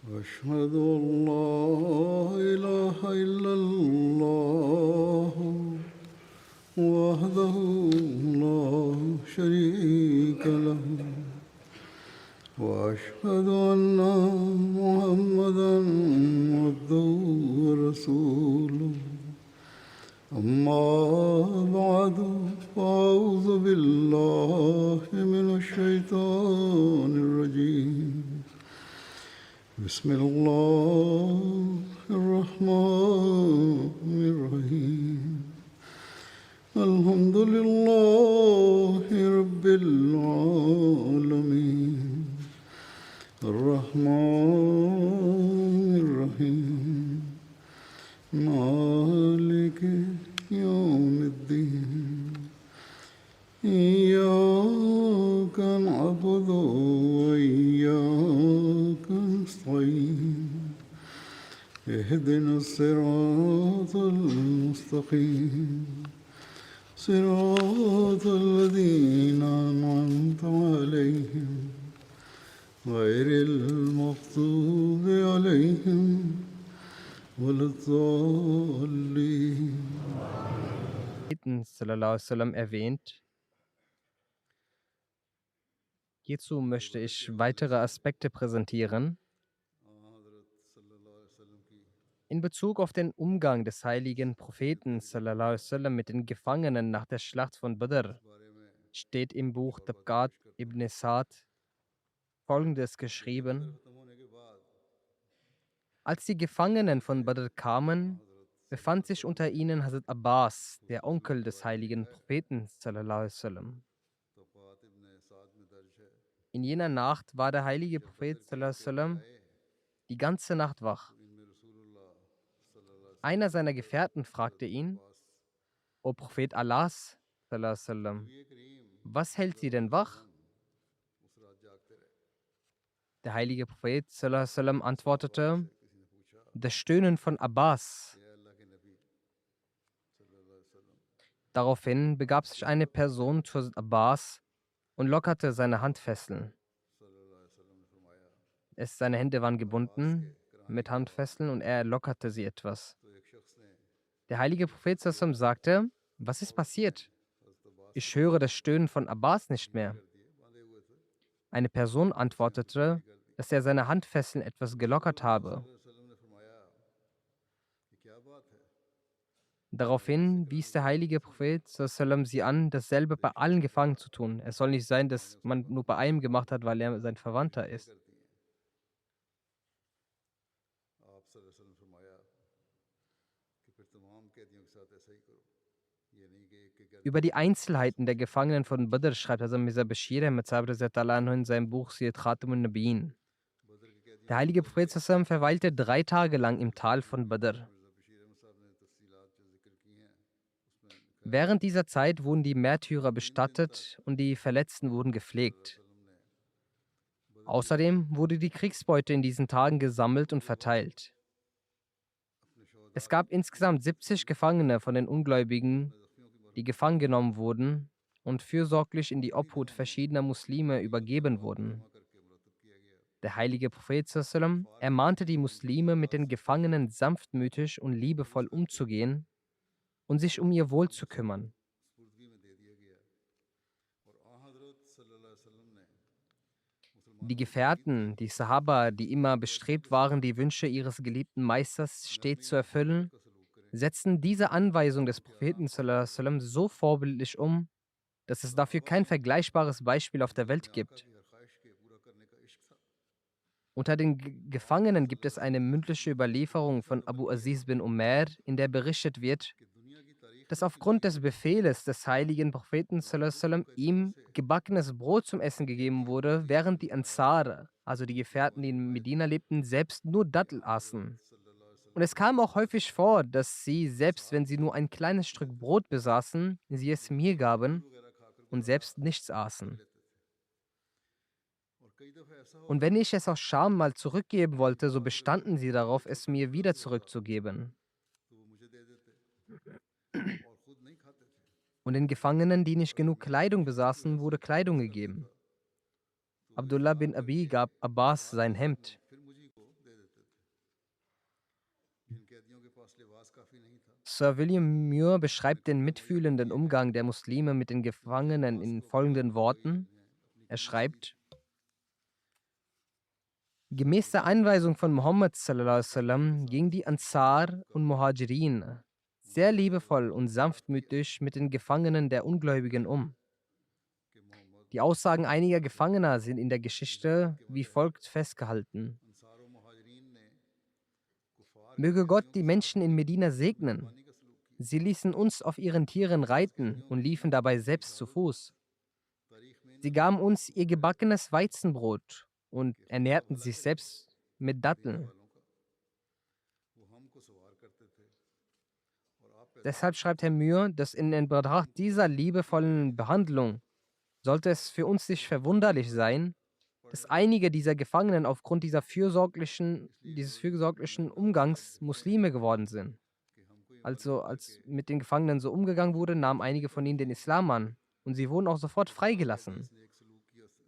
أشهد أن لا إله إلا الله وحده لا شريك له وأشهد أن محمدا عبده ورسوله أما بعد فأعوذ بالله من الشيطان الرجيم بسم الله الرحمن الرحيم الحمد لله رب العالمين الرحمن الرحيم مالك يوم الدين إياك نعبد وإياك نستعين اهدنا الصراط المستقيم صراط الذين أنعمت عليهم غير المغضوب عليهم ولا الضالين. Sallallahu alaihi wasallam erwähnt. Hierzu möchte ich weitere Aspekte präsentieren. In Bezug auf den Umgang des heiligen Propheten Sallallahu alaihi wasallam mit den Gefangenen nach der Schlacht von Badr steht im Buch Tabqat ibn Sa'd Folgendes geschrieben: Als die Gefangenen von Badr kamen, befand sich unter ihnen Hazrat Abbas, der Onkel des heiligen Propheten Sallallahu alaihi wasallam. In jener Nacht war der heilige Prophet Sallallahu alaihi wasallam die ganze Nacht wach. Einer seiner Gefährten fragte ihn: O Prophet Allahs, Sallallahu alaihi wasallam, was hält Sie denn wach? Der heilige Prophet Sallallahu alaihi wasallam antwortete: Das Stöhnen von Abbas. Daraufhin begab sich eine Person zu Hazrat Abbas und lockerte seine Handfesseln. Seine Hände waren gebunden mit Handfesseln und er lockerte sie etwas. Der heilige Prophet Sallallahu alaihi wasallam sagte: Was ist passiert? Ich höre das Stöhnen von Abbas nicht mehr. Eine Person antwortete, dass er seine Handfesseln etwas gelockert habe. Daraufhin wies der heilige Prophet Sallallahu alaihi wasallam sie an, dasselbe bei allen Gefangenen zu tun. Es soll nicht sein, dass man nur bei einem gemacht hat, weil er sein Verwandter ist. Über die Einzelheiten der Gefangenen von Badr schreibt Hazrat Mirza Bashir Ahmad Sahib Radhiyallahu anhu in seinem Buch Sayyid Khatamun Nabiyyin. Der heilige Prophet Sallallahu alaihi wasallam verweilte 3 Tage lang im Tal von Badr. Während dieser Zeit wurden die Märtyrer bestattet und die Verletzten wurden gepflegt. Außerdem wurde die Kriegsbeute in diesen Tagen gesammelt und verteilt. Es gab insgesamt 70 Gefangene von den Ungläubigen, die gefangen genommen wurden und fürsorglich in die Obhut verschiedener Muslime übergeben wurden. Der heilige Prophet sallallahu alaihi wasallam ermahnte die Muslime, mit den Gefangenen sanftmütig und liebevoll umzugehen und sich um ihr Wohl zu kümmern. Die Gefährten, die Sahaba, die immer bestrebt waren, die Wünsche ihres geliebten Meisters stets zu erfüllen, setzten diese Anweisung des Propheten sallallahu alaihi wasallam so vorbildlich um, dass es dafür kein vergleichbares Beispiel auf der Welt gibt. Unter den Gefangenen gibt es eine mündliche Überlieferung von Abu Aziz bin Umair, in der berichtet wird, dass aufgrund des Befehles des heiligen Propheten sallallahu alaihi wasallam ihm gebackenes Brot zum Essen gegeben wurde, während die Ansar, also die Gefährten, die in Medina lebten, selbst nur Dattel aßen. Und es kam auch häufig vor, dass sie, selbst wenn sie nur ein kleines Stück Brot besaßen, sie es mir gaben und selbst nichts aßen. Und wenn ich es aus Scham mal zurückgeben wollte, so bestanden sie darauf, es mir wieder zurückzugeben. Und den Gefangenen, die nicht genug Kleidung besaßen, wurde Kleidung gegeben. Abdullah bin Abi gab Abbas sein Hemd. Sir William Muir beschreibt den mitfühlenden Umgang der Muslime mit den Gefangenen in folgenden Worten. Er schreibt: Gemäß der Einweisung von Muhammad sallallahu alaihi wasallam gingen die Ansar und Muhajirin sehr liebevoll und sanftmütig mit den Gefangenen der Ungläubigen um. Die Aussagen einiger Gefangener sind in der Geschichte wie folgt festgehalten. Möge Gott die Menschen in Medina segnen. Sie ließen uns auf ihren Tieren reiten und liefen dabei selbst zu Fuß. Sie gaben uns ihr gebackenes Weizenbrot und ernährten sich selbst mit Datteln. Deshalb schreibt Herr Muir, dass in Betracht dieser liebevollen Behandlung sollte es für uns nicht verwunderlich sein, dass einige dieser Gefangenen aufgrund dieses fürsorglichen Umgangs Muslime geworden sind. Also als mit den Gefangenen so umgegangen wurde, nahmen einige von ihnen den Islam an und sie wurden auch sofort freigelassen.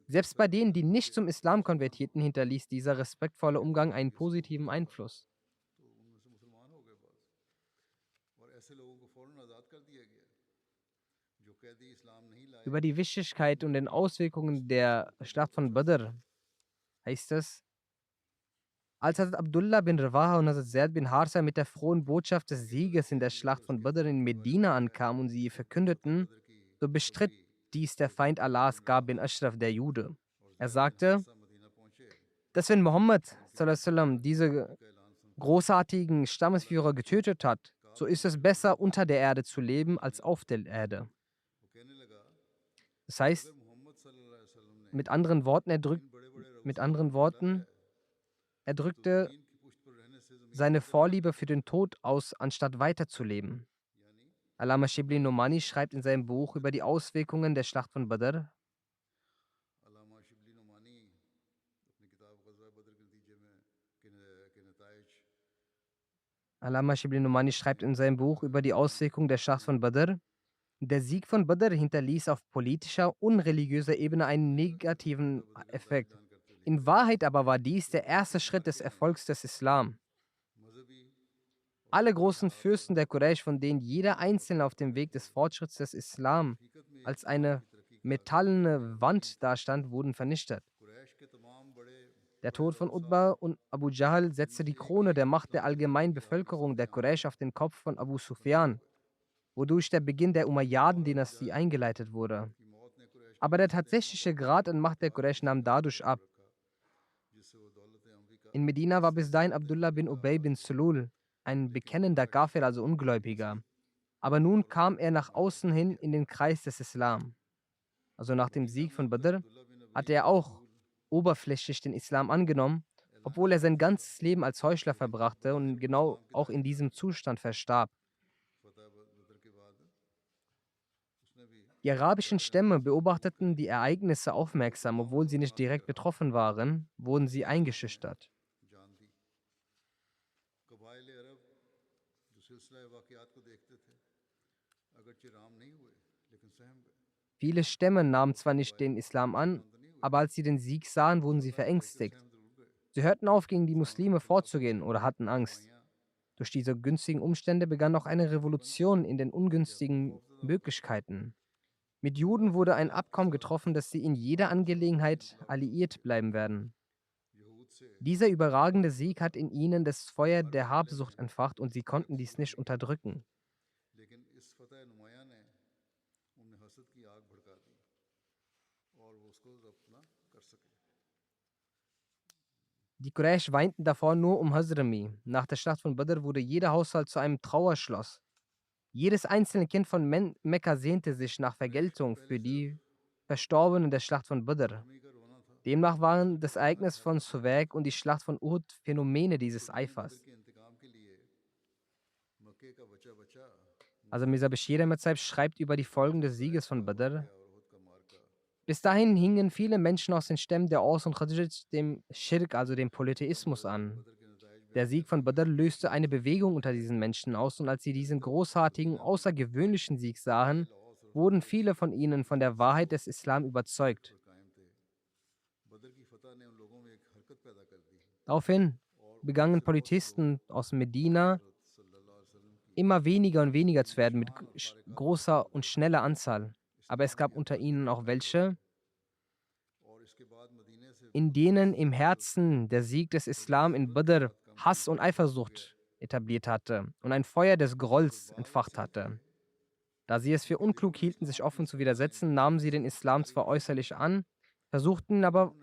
Selbst bei denen, die nicht zum Islam konvertierten, hinterließ dieser respektvolle Umgang einen positiven Einfluss. Über die Wichtigkeit und den Auswirkungen der Schlacht von Badr heißt es, als Hazrat Abdullah bin Rawaha und Hazrat Zaid bin Harsa mit der frohen Botschaft des Sieges in der Schlacht von Badr in Medina ankamen und sie verkündeten, so bestritt dies der Feind Allahs Gab bin Ashraf, der Jude. Er sagte, dass wenn Muhammad sallallahu alaihi wasallam diese großartigen Stammesführer getötet hat, so ist es besser, unter der Erde zu leben, als auf der Erde. Das heißt, mit anderen Worten, er drückte seine Vorliebe für den Tod aus, anstatt weiterzuleben. Allama Shibli Nomani schreibt in seinem Buch über die Auswirkungen der Schlacht von Badr: Allama Shibli Nomani schreibt in seinem Buch über die Auswirkungen der Schlacht von Badr: Der Sieg von Badr hinterließ auf politischer und religiöser Ebene einen negativen Effekt. In Wahrheit aber war dies der erste Schritt des Erfolgs des Islam. Alle großen Fürsten der Quraysh, von denen jeder einzelne auf dem Weg des Fortschritts des Islam als eine metallene Wand dastand, wurden vernichtet. Der Tod von Utbah und Abu Jahl setzte die Krone der Macht der allgemeinen Bevölkerung der Quraysh auf den Kopf von Abu Sufyan, wodurch der Beginn der Umayyaden-Dynastie eingeleitet wurde. Aber der tatsächliche Grad an Macht der Quraysh nahm dadurch ab. In Medina war bis dahin Abdullah bin Ubay bin Sulul ein bekennender Kafir, also Ungläubiger. Aber nun kam er nach außen hin in den Kreis des Islam. Also nach dem Sieg von Badr hatte er auch oberflächlich den Islam angenommen, obwohl er sein ganzes Leben als Heuchler verbrachte und genau auch in diesem Zustand verstarb. Die arabischen Stämme beobachteten die Ereignisse aufmerksam, obwohl sie nicht direkt betroffen waren, wurden sie eingeschüchtert. Viele Stämme nahmen zwar nicht den Islam an, aber als sie den Sieg sahen, wurden sie verängstigt. Sie hörten auf, gegen die Muslime vorzugehen oder hatten Angst. Durch diese günstigen Umstände begann auch eine Revolution in den ungünstigen Möglichkeiten. Mit Juden wurde ein Abkommen getroffen, dass sie in jeder Angelegenheit alliiert bleiben werden. Dieser überragende Sieg hat in ihnen das Feuer der Habsucht entfacht und sie konnten dies nicht unterdrücken. Die Quraysh weinten davor nur um Hazrami. Nach der Schlacht von Badr wurde jeder Haushalt zu einem Trauerschloss. Jedes einzelne Kind von Mekka sehnte sich nach Vergeltung für die Verstorbenen der Schlacht von Badr. Demnach waren das Ereignis von Suwaik und die Schlacht von Uhud Phänomene dieses Eifers. Also Mirza Bashir Ahmad Sahib schreibt über die Folgen des Sieges von Badr: Bis dahin hingen viele Menschen aus den Stämmen der Aus und Khadrij dem Schirk, also dem Polytheismus, an. Der Sieg von Badr löste eine Bewegung unter diesen Menschen aus und als sie diesen großartigen, außergewöhnlichen Sieg sahen, wurden viele von ihnen von der Wahrheit des Islam überzeugt. Daraufhin begannen Polytheisten aus Medina immer weniger und weniger zu werden mit großer und schneller Anzahl. Aber es gab unter ihnen auch welche, in denen im Herzen der Sieg des Islam in Badr Hass und Eifersucht etabliert hatte und ein Feuer des Grolls entfacht hatte. Da sie es für unklug hielten, sich offen zu widersetzen, nahmen sie den Islam zwar äußerlich an, versuchten ihn aber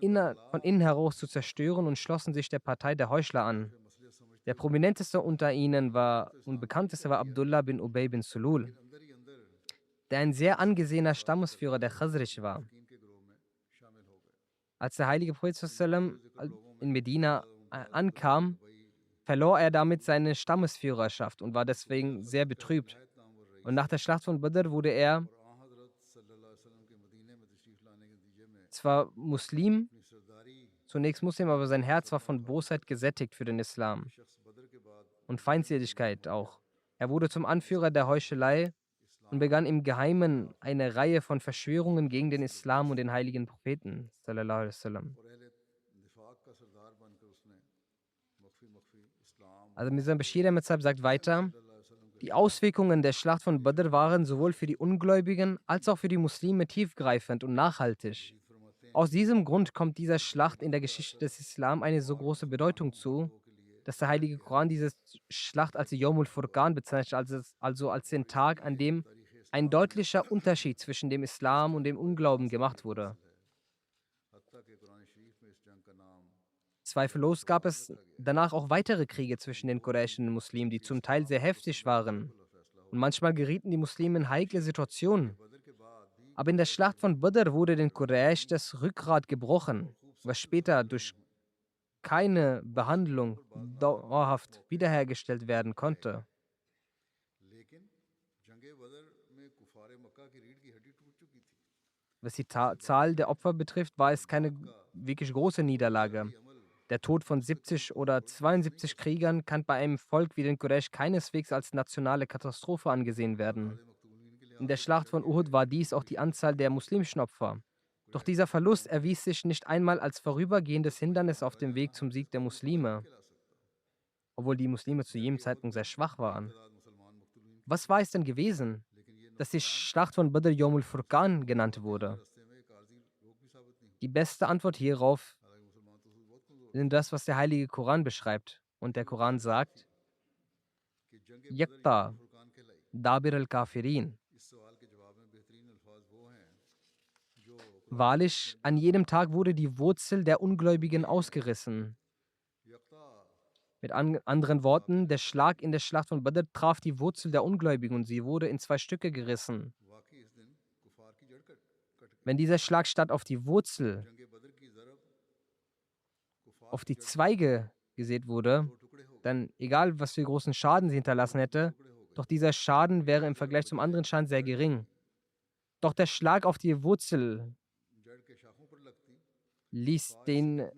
von innen heraus zu zerstören und schlossen sich der Partei der Heuchler an. Der prominenteste unter ihnen war und bekannteste war Abdullah bin Ubay bin Sulul, der ein sehr angesehener Stammesführer der Khazraj war. Als der heilige Prophet sallam in Medina ankam, verlor er damit seine Stammesführerschaft und war deswegen sehr betrübt. Und nach der Schlacht von Badr wurde er zwar Muslim, zunächst Muslim, aber sein Herz war von Bosheit gesättigt für den Islam und Feindseligkeit auch. Er wurde zum Anführer der Heuchelei und begann im Geheimen eine Reihe von Verschwörungen gegen den Islam und den heiligen Propheten. Sallallahu alaihi wasallam. Also Mirza Bashir Ahmad Sahib sagt weiter, die Auswirkungen der Schlacht von Badr waren sowohl für die Ungläubigen als auch für die Muslime tiefgreifend und nachhaltig. Aus diesem Grund kommt dieser Schlacht in der Geschichte des Islam eine so große Bedeutung zu, dass der Heilige Koran diese Schlacht als Yawmul Furqan bezeichnet, also als den Tag, an dem ein deutlicher Unterschied zwischen dem Islam und dem Unglauben gemacht wurde. Zweifellos gab es danach auch weitere Kriege zwischen den Quraysh und den Muslimen, die zum Teil sehr heftig waren. Und manchmal gerieten die Muslime in heikle Situationen. Aber in der Schlacht von Badr wurde den Quraysh das Rückgrat gebrochen, was später durch keine Behandlung dauerhaft wiederhergestellt werden konnte. Was die Zahl der Opfer betrifft, war es keine wirklich große Niederlage. Der Tod von 70 oder 72 Kriegern kann bei einem Volk wie den Quraysh keineswegs als nationale Katastrophe angesehen werden. In der Schlacht von Uhud war dies auch die Anzahl der muslimischen Opfer. Doch dieser Verlust erwies sich nicht einmal als vorübergehendes Hindernis auf dem Weg zum Sieg der Muslime, obwohl die Muslime zu jedem Zeitpunkt sehr schwach waren. Was war es denn gewesen, dass die Schlacht von Badr Yawmul Furqan genannt wurde? Die beste Antwort hierauf sind das, was der heilige Koran beschreibt. Und der Koran sagt, Yakta Dabir al-Kafirin. Wahrlich, an jedem Tag wurde die Wurzel der Ungläubigen ausgerissen. Mit anderen Worten, der Schlag in der Schlacht von Badr traf die Wurzel der Ungläubigen und sie wurde in zwei Stücke gerissen. Wenn dieser Schlag statt auf die Wurzel, auf die Zweige gesät wurde, dann egal, was für großen Schaden sie hinterlassen hätte, doch dieser Schaden wäre im Vergleich zum anderen Schaden sehr gering. Doch der Schlag auf die Wurzel ließ den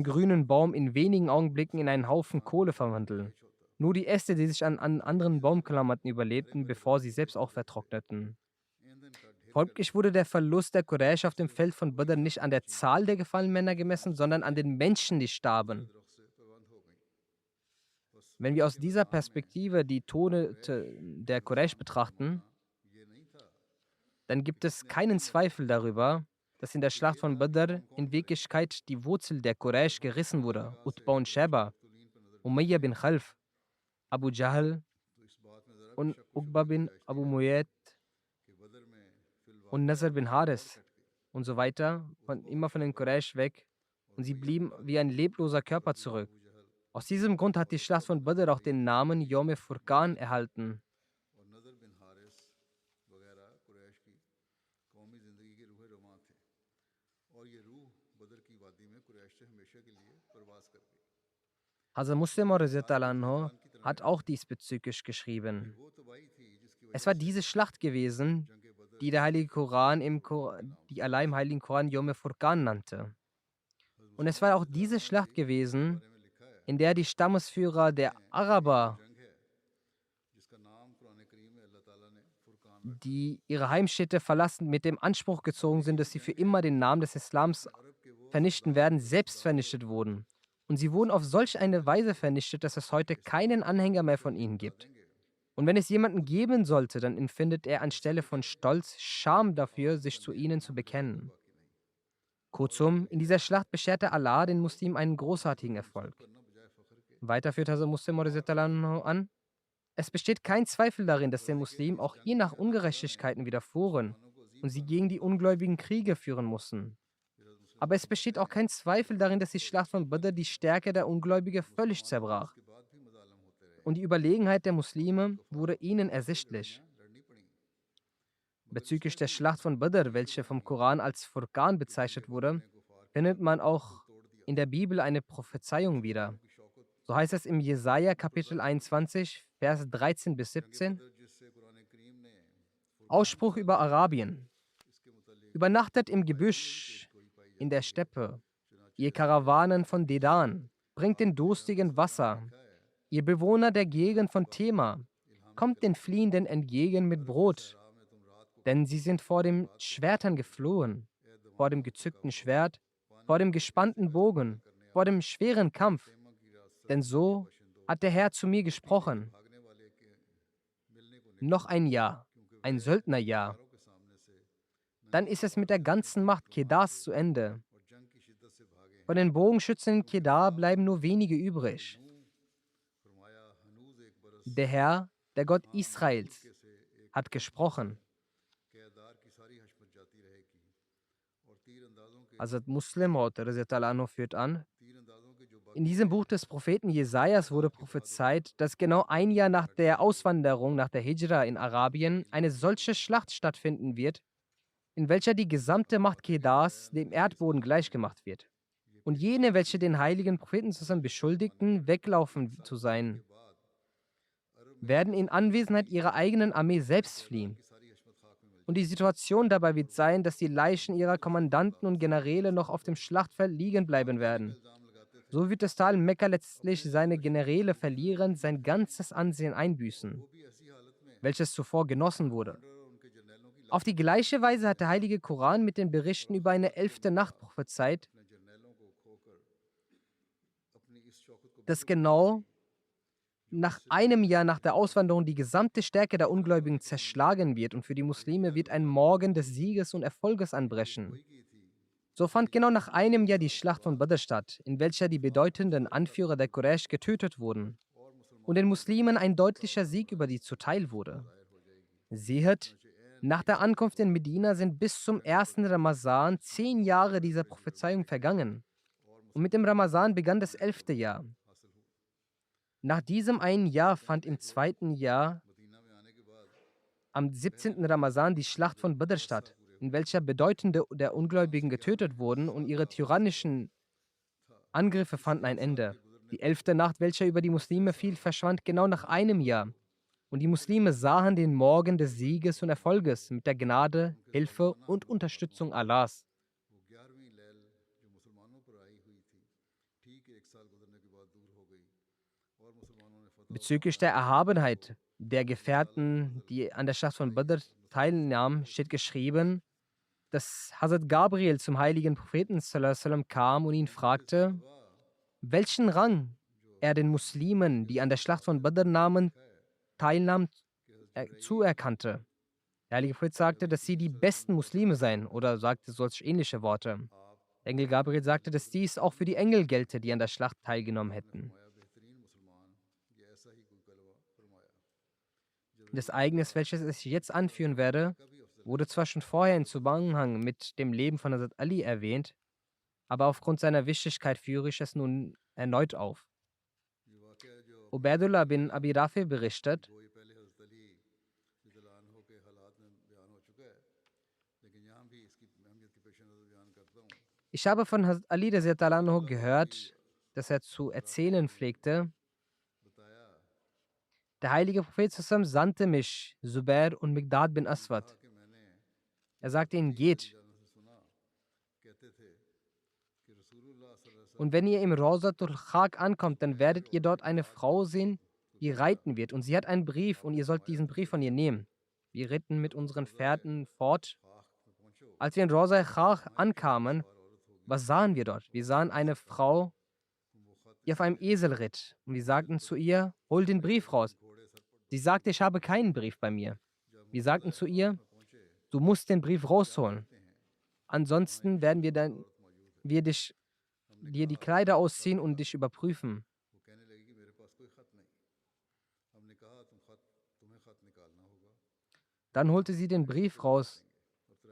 grünen Baum in wenigen Augenblicken in einen Haufen Kohle verwandeln. Nur die Äste, die sich an anderen Baum klammerten, überlebten, bevor sie selbst auch vertrockneten. Folglich wurde der Verlust der Quraysh auf dem Feld von Badr nicht an der Zahl der gefallenen Männer gemessen, sondern an den Menschen, die starben. Wenn wir aus dieser Perspektive die Tode der Quraysh betrachten, dann gibt es keinen Zweifel darüber, dass in der Schlacht von Badr in Wirklichkeit die Wurzel der Quraysh gerissen wurde. Utba und Sheba, Umayya bin Khalf, Abu Jahl und Uqba bin Abu Mu'ayt und Nasr bin Haris und so weiter, immer von den Quraysh weg. Und sie blieben wie ein lebloser Körper zurück. Aus diesem Grund hat die Schlacht von Badr auch den Namen Yawm Furqan erhalten. Hazrat Muslim Anhu hat auch diesbezüglich geschrieben. Es war diese Schlacht gewesen, die der Heilige Koran die Allah im Heiligen Koran Yawm Furqan nannte. Und es war auch diese Schlacht gewesen, in der die Stammesführer der Araber, die ihre Heimstätte verlassen, mit dem Anspruch gezogen sind, dass sie für immer den Namen des Islams vernichten werden, selbst vernichtet wurden. Und sie wurden auf solch eine Weise vernichtet, dass es heute keinen Anhänger mehr von ihnen gibt. Und wenn es jemanden geben sollte, dann empfindet er anstelle von Stolz Scham dafür, sich zu ihnen zu bekennen. Kurzum, in dieser Schlacht bescherte Allah den Muslimen einen großartigen Erfolg. Weiter führt Hazrat Muslim radhiyallahu an: Es besteht kein Zweifel darin, dass den Muslimen auch je nach Ungerechtigkeiten widerfuhren und sie gegen die Ungläubigen Kriege führen mussten. Aber es besteht auch kein Zweifel darin, dass die Schlacht von Badr die Stärke der Ungläubigen völlig zerbrach. Und die Überlegenheit der Muslime wurde ihnen ersichtlich. Bezüglich der Schlacht von Badr, welche vom Koran als Furqan bezeichnet wurde, findet man auch in der Bibel eine Prophezeiung wieder. So heißt es im Jesaja Kapitel 21, Vers 13 bis 17. Ausspruch über Arabien. Übernachtet im Gebüsch, in der Steppe, ihr Karawanen von Dedan, bringt den Durstigen Wasser. Ihr Bewohner der Gegend von Tema, kommt den Fliehenden entgegen mit Brot, denn sie sind vor den Schwertern geflohen, vor dem gezückten Schwert, vor dem gespannten Bogen, vor dem schweren Kampf. Denn so hat der Herr zu mir gesprochen. Noch ein Jahr, ein Söldnerjahr. Dann ist es mit der ganzen Macht Kedars zu Ende. Von den Bogenschützen in Kedar bleiben nur wenige übrig. Der Herr, der Gott Israels, hat gesprochen. Hazrat Muslim führt an: In diesem Buch des Propheten Jesajas wurde prophezeit, dass genau ein Jahr nach der Auswanderung, nach der Hijra in Arabien, eine solche Schlacht stattfinden wird, in welcher die gesamte Macht Kedars dem Erdboden gleichgemacht wird. Und jene, welche den heiligen Propheten zusammen beschuldigten, weglaufen zu sein, werden in Anwesenheit ihrer eigenen Armee selbst fliehen. Und die Situation dabei wird sein, dass die Leichen ihrer Kommandanten und Generäle noch auf dem Schlachtfeld liegen bleiben werden. So wird das Tal Mekka letztlich seine Generäle verlieren, sein ganzes Ansehen einbüßen, welches zuvor genossen wurde. Auf die gleiche Weise hat der Heilige Koran mit den Berichten über eine 11. Nacht prophezeit, dass genau nach einem Jahr nach der Auswanderung die gesamte Stärke der Ungläubigen zerschlagen wird und für die Muslime wird ein Morgen des Sieges und Erfolges anbrechen. So fand genau nach einem Jahr die Schlacht von Badr statt, in welcher die bedeutenden Anführer der Quraysh getötet wurden und den Muslimen ein deutlicher Sieg über die zuteil wurde. Sehet, nach der Ankunft in Medina sind bis zum ersten Ramazan 10 Jahre dieser Prophezeiung vergangen. Und mit dem Ramazan begann das 11. Jahr. Nach diesem einen Jahr fand im zweiten Jahr am 17. Ramazan die Schlacht von Badr statt, in welcher Bedeutende der Ungläubigen getötet wurden und ihre tyrannischen Angriffe fanden ein Ende. Die 11. Nacht, welche über die Muslime fiel, verschwand genau nach einem Jahr. Und die Muslime sahen den Morgen des Sieges und Erfolges mit der Gnade, Hilfe und Unterstützung Allahs. Bezüglich der Erhabenheit der Gefährten, die an der Schlacht von Badr teilnahmen, steht geschrieben, dass Hazrat Gabriel zum heiligen Propheten sallallahu alaihi wasallam kam und ihn fragte, welchen Rang er den Muslimen, die an der Schlacht von Badr teilnahmen, zuerkannte. Der heilige Prophet sagte, dass sie die besten Muslime seien oder sagte solch ähnliche Worte. Der Engel Gabriel sagte, dass dies auch für die Engel gelte, die an der Schlacht teilgenommen hätten. Das Ereignis, welches ich jetzt anführen werde, wurde zwar schon vorher in Zusammenhang mit dem Leben von Hazrat Ali erwähnt, aber aufgrund seiner Wichtigkeit führe ich es nun erneut auf. Ubaidullah bin Abi Rafi berichtet, ich habe von Hazrat Ali gehört, dass er zu erzählen pflegte, der heilige Prophet zusammen sandte mich, Zubair und Migdad bin Aswad. Er sagte ihnen, geht. Und wenn ihr im Rawzatul Khak ankommt, dann werdet ihr dort eine Frau sehen, die reiten wird. Und sie hat einen Brief und ihr sollt diesen Brief von ihr nehmen. Wir ritten mit unseren Pferden fort. Als wir in Rawzatul Khak ankamen, was sahen wir dort? Wir sahen eine Frau, die auf einem Esel ritt. Und wir sagten zu ihr, hol den Brief raus. Sie sagte, ich habe keinen Brief bei mir. Wir sagten zu ihr, du musst den Brief rausholen. Ansonsten werden dir die Kleider ausziehen und dich überprüfen. वो कहने लगी कि मेरे पास कोई खत नहीं। हमने कहा तुम्हें खत निकालना होगा, Dann holte sie den Brief raus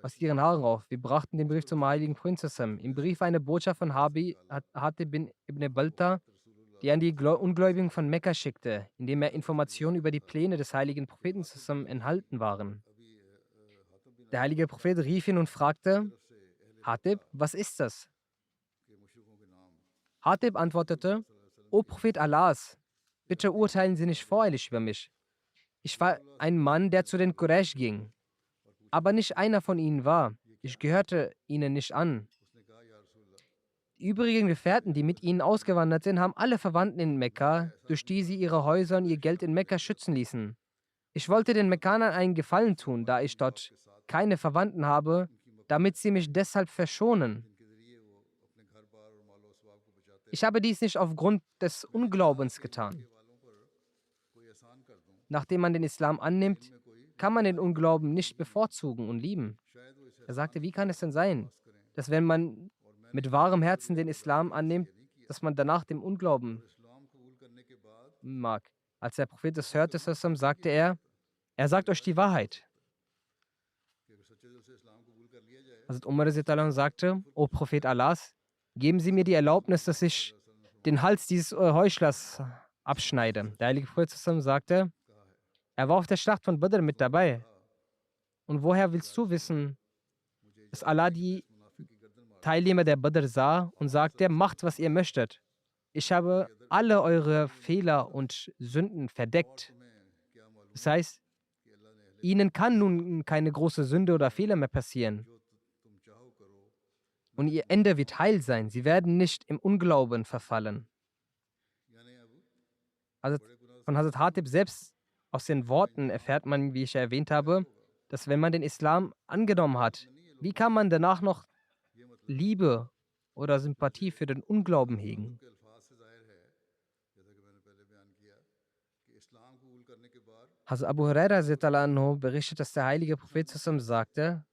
aus ihren Haaren auf. Wir brachten den Brief zum heiligen Prinzessin. Im Brief eine Botschaft von Hatib bin ibn Balta, die an die Ungläubigen von Mekka schickte, in dem er Informationen über die Pläne des heiligen Propheten zusammen enthalten waren. Der heilige Prophet rief ihn und fragte, Hatib, was ist das? Hatib antwortete, O Prophet Allahs, bitte urteilen Sie nicht voreilig über mich. Ich war ein Mann, der zu den Quraysh ging, aber nicht einer von ihnen war. Ich gehörte ihnen nicht an. Die übrigen Gefährten, die mit ihnen ausgewandert sind, haben alle Verwandten in Mekka, durch die sie ihre Häuser und ihr Geld in Mekka schützen ließen. Ich wollte den Mekkanern einen Gefallen tun, da ich dort keine Verwandten habe, damit sie mich deshalb verschonen. Ich habe dies nicht aufgrund des Unglaubens getan. Nachdem man den Islam annimmt, kann man den Unglauben nicht bevorzugen und lieben. Er sagte, wie kann es denn sein, dass wenn man mit wahrem Herzen den Islam annimmt, dass man danach dem Unglauben mag? Als der Prophet das hörte, sagte er sagt euch die Wahrheit. Hazrat Umar sagte, O Prophet Allahs, geben Sie mir die Erlaubnis, dass ich den Hals dieses Heuchlers abschneide. Der heilige Prophet sagte, er war auf der Schlacht von Badr mit dabei. Und woher willst du wissen, dass Allah die Teilnehmer der Badr sah und sagte, macht, was ihr möchtet. Ich habe alle eure Fehler und Sünden verdeckt. Das heißt, ihnen kann nun keine große Sünde oder Fehler mehr passieren. Und ihr Ende wird heil sein. Sie werden nicht im Unglauben verfallen. Also von Hazrat Hatib selbst aus den Worten erfährt man, wie ich erwähnt habe, dass wenn man den Islam angenommen hat, wie kann man danach noch Liebe oder Sympathie für den Unglauben hegen? Hazrat Abu Huraira berichtet, dass der heilige Prophet sagte,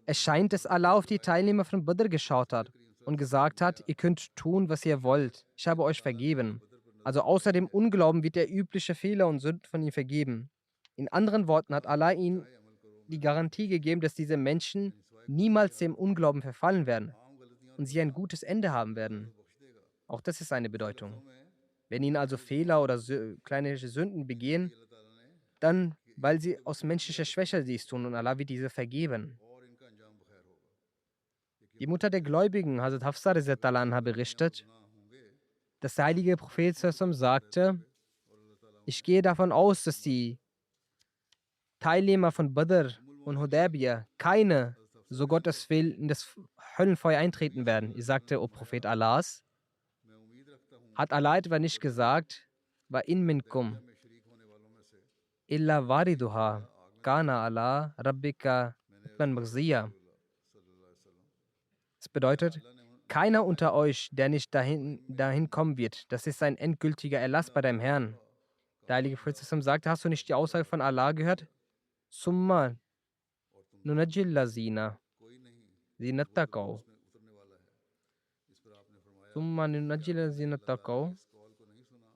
es scheint, dass Allah auf die Teilnehmer von Badr geschaut hat und gesagt hat, ihr könnt tun, was ihr wollt. Ich habe euch vergeben. Also außer dem Unglauben wird der übliche Fehler und Sünden von ihnen vergeben. In anderen Worten hat Allah ihnen die Garantie gegeben, dass diese Menschen niemals dem Unglauben verfallen werden und sie ein gutes Ende haben werden. Auch das ist eine Bedeutung. Wenn ihnen also Fehler oder kleine Sünden begehen, dann, weil sie aus menschlicher Schwäche dies tun und Allah wird diese vergeben. Die Mutter der Gläubigen, Hazrat Hafsa anha, berichtet, dass der heilige Prophet sagte, ich gehe davon aus, dass die Teilnehmer von Badr und Hudaybiyah keine, so Gottes will, in das Höllenfeuer eintreten werden. Ich sagte, O Prophet Allahs, hat Allah etwa nicht gesagt, wa in minkum illa wariduha kana ala rabbika man maghziya. Das bedeutet, keiner unter euch, der nicht dahin kommen wird. Das ist ein endgültiger Erlass bei deinem Herrn. Der heilige Prophet sagte, hast du nicht die Aussage von Allah gehört? Summa nunajjil lazina zinattaqaw. Summa nunajjil lazina taqaw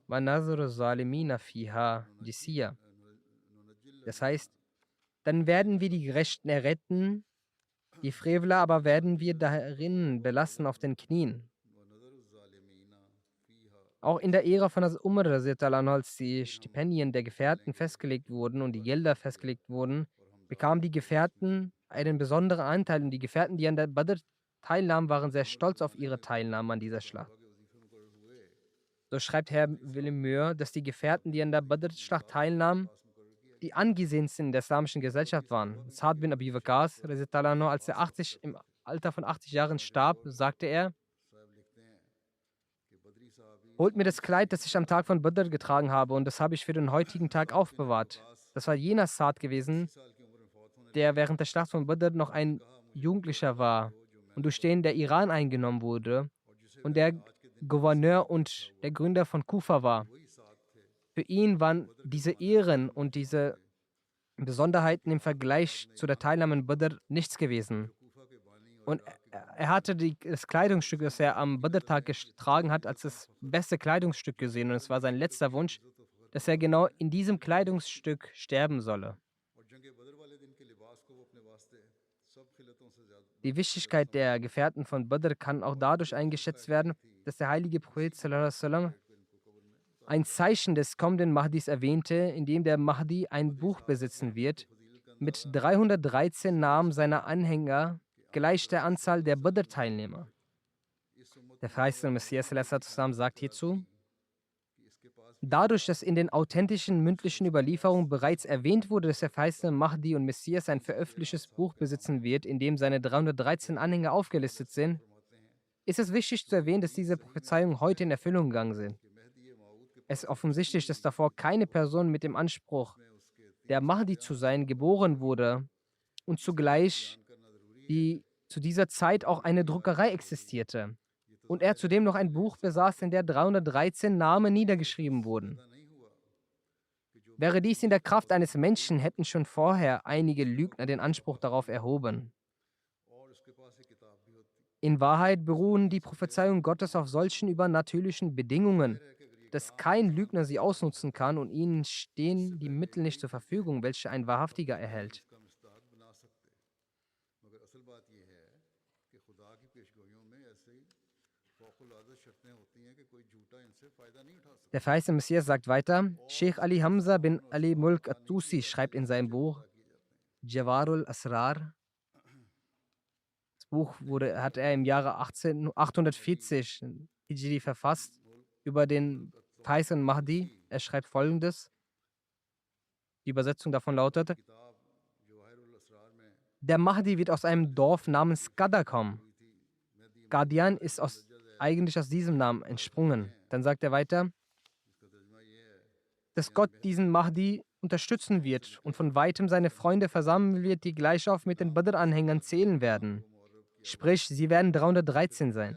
wa nazru zalimina fiha jisiya. Das heißt, dann werden wir die Gerechten erretten, die Freveler aber werden wir darin belassen auf den Knien. Auch in der Ära von Hazrat Umar, als die Stipendien der Gefährten festgelegt wurden und die Gelder festgelegt wurden, bekamen die Gefährten einen besonderen Anteil. Und die Gefährten, die an der Badr teilnahmen, waren sehr stolz auf ihre Teilnahme an dieser Schlacht. So schreibt Herr Wilhelm Möhr, dass die Gefährten, die an der Badr-Schlacht teilnahmen, die angesehensten in der islamischen Gesellschaft waren. Saad bin Abi Waqas, als er im Alter von 80 Jahren starb, sagte er, holt mir das Kleid, das ich am Tag von Badr getragen habe, und das habe ich für den heutigen Tag aufbewahrt. Das war jener Saad gewesen, der während der Schlacht von Badr noch ein Jugendlicher war und durch den der Iran eingenommen wurde und der Gouverneur und der Gründer von Kufa war. Für ihn waren diese Ehren und diese Besonderheiten im Vergleich zu der Teilnahme an Badr nichts gewesen. Und er hatte das Kleidungsstück, das er am Badr-Tag getragen hat, als das beste Kleidungsstück gesehen. Und es war sein letzter Wunsch, dass er genau in diesem Kleidungsstück sterben solle. Die Wichtigkeit der Gefährten von Badr kann auch dadurch eingeschätzt werden, dass der heilige Prophet sallallahu alaihi wasallam ein Zeichen des kommenden Mahdis erwähnte, in dem der Mahdi ein Buch besitzen wird, mit 313 Namen seiner Anhänger, gleich der Anzahl der Badr-Teilnehmer. Der verheißene Messias sallallahu alaihi wasallam sagt hierzu: Dadurch, dass in den authentischen mündlichen Überlieferungen bereits erwähnt wurde, dass der verheißene Mahdi und Messias ein veröffentlichtes Buch besitzen wird, in dem seine 313 Anhänger aufgelistet sind, ist es wichtig zu erwähnen, dass diese Prophezeiungen heute in Erfüllung gegangen sind. Es ist offensichtlich, dass davor keine Person mit dem Anspruch, der Mahdi zu sein, geboren wurde und zugleich die zu dieser Zeit auch eine Druckerei existierte und er zudem noch ein Buch besaß, in der 313 Namen niedergeschrieben wurden. Wäre dies in der Kraft eines Menschen, hätten schon vorher einige Lügner den Anspruch darauf erhoben. In Wahrheit beruhen die Prophezeiungen Gottes auf solchen übernatürlichen Bedingungen, dass kein Lügner sie ausnutzen kann und ihnen stehen die Mittel nicht zur Verfügung, welche ein Wahrhaftiger erhält. Der verheißene Messias sagt weiter, Sheikh Ali Hamza bin Ali Mulk at-Tusi schreibt in seinem Buch Jawarul Asrar. Das Buch hat er im Jahre 840 Hijri verfasst über den verheißenen Mahdi. Er schreibt folgendes. Die Übersetzung davon lautet: Der Mahdi wird aus einem Dorf namens Qada kommen. Qadian ist eigentlich aus diesem Namen entsprungen. Dann sagt er weiter, dass Gott diesen Mahdi unterstützen wird und von weitem seine Freunde versammeln wird, die gleich auf mit den Badr-Anhängern zählen werden. Sprich, sie werden 313 sein.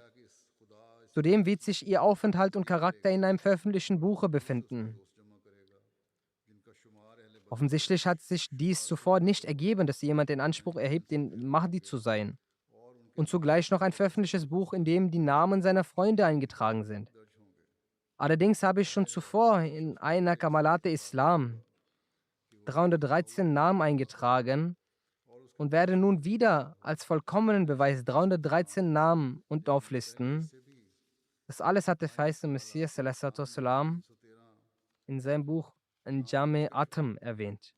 Zudem wird sich ihr Aufenthalt und Charakter in einem veröffentlichten Buche befinden. Offensichtlich hat sich dies zuvor nicht ergeben, dass jemand den Anspruch erhebt, den Mahdi zu sein. Und zugleich noch ein veröffentlichtes Buch, in dem die Namen seiner Freunde eingetragen sind. Allerdings habe ich schon zuvor in einer Kamalate Islam 313 Namen eingetragen und werde nun wieder als vollkommenen Beweis 313 Namen und auflisten. Das alles hat der verheißene Messias sallallahu alaihi wasallam in seinem Buch Anjame Atam erwähnt.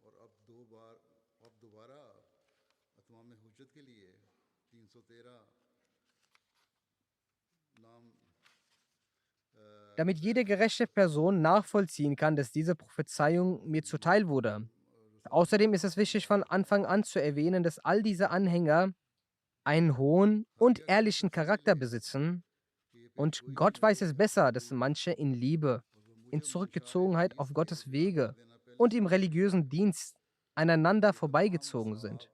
Damit jede gerechte Person nachvollziehen kann, dass diese Prophezeiung mir zuteil wurde. Außerdem ist es wichtig, von Anfang an zu erwähnen, dass all diese Anhänger einen hohen und ehrlichen Charakter besitzen. Und Gott weiß es besser, dass manche in Liebe, in Zurückgezogenheit auf Gottes Wege und im religiösen Dienst aneinander vorbeigezogen sind.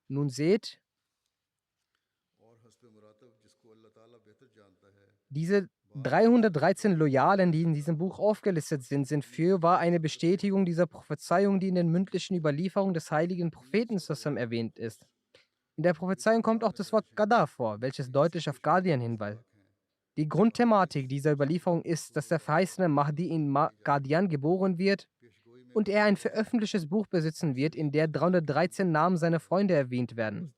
Nun seht, diese 313 Loyalen, die in diesem Buch aufgelistet sind, sind fürwahr eine Bestätigung dieser Prophezeiung, die in den mündlichen Überlieferungen des heiligen Propheten Sassam erwähnt ist. In der Prophezeiung kommt auch das Wort Qada vor, welches deutlich auf Qadian hinweist. Die Grundthematik dieser Überlieferung ist, dass der verheißene Mahdi in Qadian geboren wird und er ein veröffentlichtes Buch besitzen wird, in der 313 Namen seiner Freunde erwähnt werden.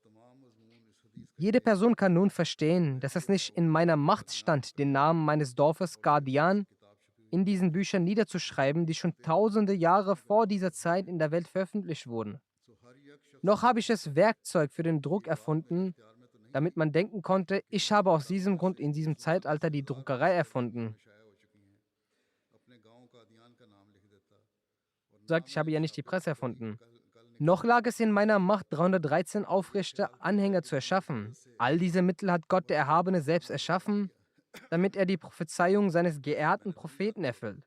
Jede Person kann nun verstehen, dass es nicht in meiner Macht stand, den Namen meines Dorfes Qadian in diesen Büchern niederzuschreiben, die schon tausende Jahre vor dieser Zeit in der Welt veröffentlicht wurden. Noch habe ich das Werkzeug für den Druck erfunden, damit man denken konnte, ich habe aus diesem Grund in diesem Zeitalter die Druckerei erfunden. Sagt, ich habe ja nicht die Presse erfunden. Noch lag es in meiner Macht, 313 aufrechte Anhänger zu erschaffen. All diese Mittel hat Gott der Erhabene selbst erschaffen, damit er die Prophezeiung seines geehrten Propheten erfüllt.